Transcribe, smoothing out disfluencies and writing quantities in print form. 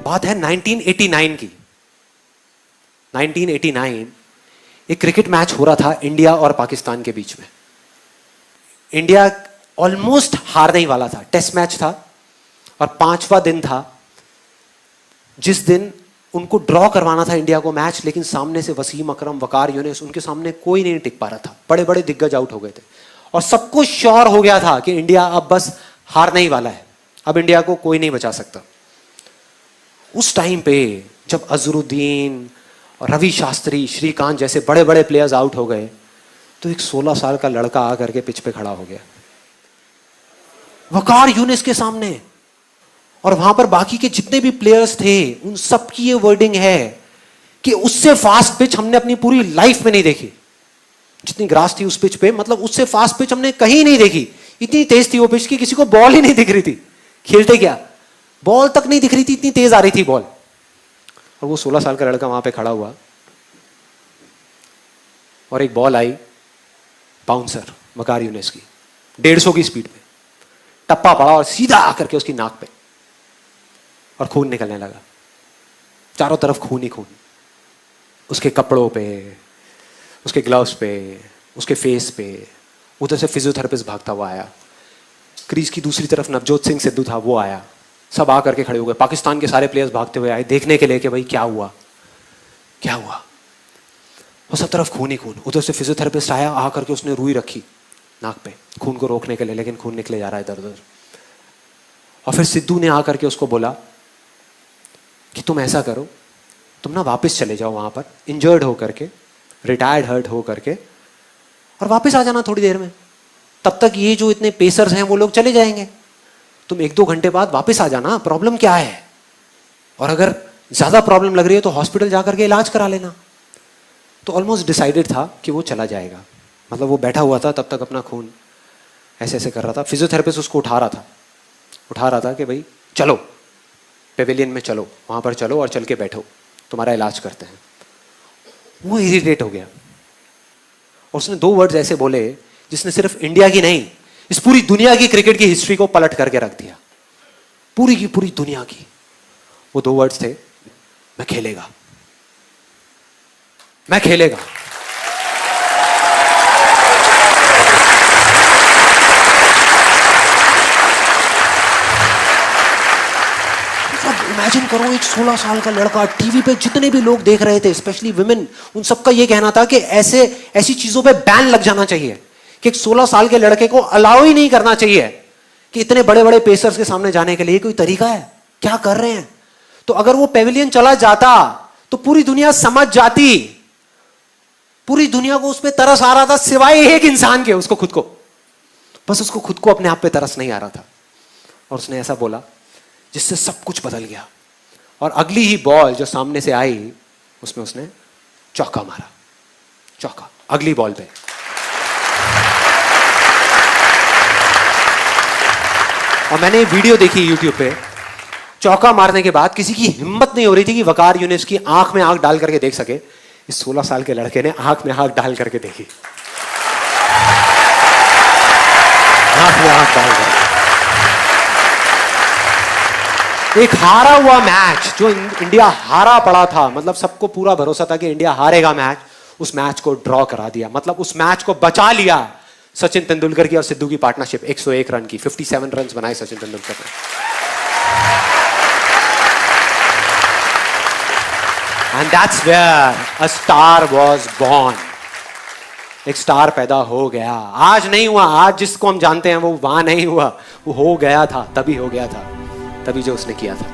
बात है 1989 की। 1989 एक क्रिकेट मैच हो रहा था इंडिया और पाकिस्तान के बीच में। इंडिया ऑलमोस्ट हारने ही वाला था, टेस्ट मैच था और 5वां दिन था जिस दिन उनको ड्रॉ करवाना था इंडिया को मैच, लेकिन सामने से वसीम अकरम, वकार यूनिस, उनके सामने कोई नहीं टिक पा रहा था। बड़े बड़े दिग्गज आउट हो गए थे और सबको श्योर हो गया था कि इंडिया अब बस हारने ही वाला है, अब इंडिया को कोई नहीं बचा सकता। उस टाइम पे जब अजरुद्दीन और रवि शास्त्री, श्रीकांत जैसे बड़े बड़े प्लेयर्स आउट हो गए तो एक 16 साल का लड़का आकर के पिच पे खड़ा हो गया वकार यूनिस के सामने। और वहां पर बाकी के जितने भी प्लेयर्स थे उन सब की ये वर्डिंग है कि उससे फास्ट पिच हमने अपनी पूरी लाइफ में नहीं देखी। जितनी ग्रास थी उस पिच पे, मतलब उससे फास्ट पिच हमने कहीं नहीं देखी। इतनी तेज थी वो पिच कि किसी को बॉल ही नहीं दिख रही थी। खेलते क्या, बॉल तक नहीं दिख रही थी, इतनी तेज आ रही थी बॉल। और वो 16 साल का लड़का वहां पे खड़ा हुआ और एक बॉल आई बाउंसर वकार यूनिस की 150 की स्पीड पे, टप्पा पड़ा और सीधा आकर के उसकी नाक पे, और खून निकलने लगा। चारों तरफ खून ही खून, उसके कपड़ों पे, उसके ग्लव्स पे, उसके फेस पे। उधर से फिजियोथेरेपिस्ट भागता हुआ आया। क्रीज की दूसरी तरफ नवजोत सिंह सिद्धू था, वो आया। सब आकर के खड़े हो गए। पाकिस्तान के सारे प्लेयर्स भागते हुए आए देखने के लिए कि भाई क्या हुआ क्या हुआ। और सब तरफ खून ही खून। उधर से फिजियोथेरेपिस्ट आया, आकर के उसने रुई रखी नाक पे खून को रोकने के लिए, लेकिन खून निकले जा रहा है इधर उधर। और फिर सिद्धू ने आकर के उसको बोला कि तुम ऐसा करो, तुम ना वापस चले जाओ वहां पर इंजर्ड हो करके, रिटायर्ड हर्ट हो करके, और वापस आ जाना थोड़ी देर में। तब तक ये जो इतने पेसर्स हैं वो लोग चले जाएंगे। तुम 1-2 घंटे बाद वापस आ जाना, प्रॉब्लम क्या है, और अगर ज्यादा प्रॉब्लम लग रही है तो हॉस्पिटल जाकर के इलाज करा लेना। तो ऑलमोस्ट डिसाइडेड था कि वो चला जाएगा। मतलब वो बैठा हुआ था तब तक, अपना खून ऐसे ऐसे कर रहा था। फिजियोथेरेपिस्ट उसको उठा रहा था कि भाई चलो पेविलियन में चलो, वहां पर चलो और चल के बैठो, तुम्हारा इलाज करते हैं। वो इरिटेट हो गया और उसने 2 वर्ड्स ऐसे बोले जिसने सिर्फ इंडिया की नहीं, इस पूरी दुनिया की क्रिकेट की हिस्ट्री को पलट करके रख दिया, पूरी की पूरी दुनिया की। वो 2 वर्ड्स थे, मैं खेलेगा, मैं खेलेगा। इमेजिन करो, एक 16 साल का लड़का, टीवी पे जितने भी लोग देख रहे थे, स्पेशली विमेन, उन सबका ये कहना था कि ऐसी चीजों पे बैन लग जाना चाहिए, कि एक 16 साल के लड़के को अलाउ ही नहीं करना चाहिए कि इतने बड़े बड़े पेसर्स के सामने जाने के लिए। कोई तरीका है? क्या कर रहे हैं? तो अगर वो पेविलियन चला जाता तो पूरी दुनिया समझ जाती। पूरी दुनिया को उस पर तरस आ रहा था, सिवाय एक इंसान के, उसको खुद को। बस उसको खुद को अपने आप पे तरस नहीं आ रहा था। और उसने ऐसा बोला जिससे सब कुछ बदल गया। और अगली ही बॉल जो सामने से आई उसमें उसने चौका मारा, चौका अगली बॉल पे। और मैंने वीडियो देखी YouTube पे, चौका मारने के बाद किसी की हिम्मत नहीं हो रही थी कि वकार यूनिस की आंख में आंख डाल करके देख सके। इस 16 साल के लड़के ने आंख में आंख डाल करके देखी, आंख में आंख डाल करके। एक हारा हुआ मैच, जो इंडिया हारा पड़ा था, मतलब सबको पूरा भरोसा था कि इंडिया हारेगा मैच, उस मैच को ड्रॉ करा दिया। मतलब उस मैच को बचा लिया सचिन तेंदुलकर की और सिद्धू की पार्टनरशिप। 101 रन की, 57 रन बनाए सचिन तेंदुलकर ने। And that's where a star was born. एक स्टार पैदा हो गया। आज नहीं हुआ, आज जिसको हम जानते हैं वो वहां नहीं हुआ, वो हो गया था, तभी हो गया था, तभी जो उसने किया था।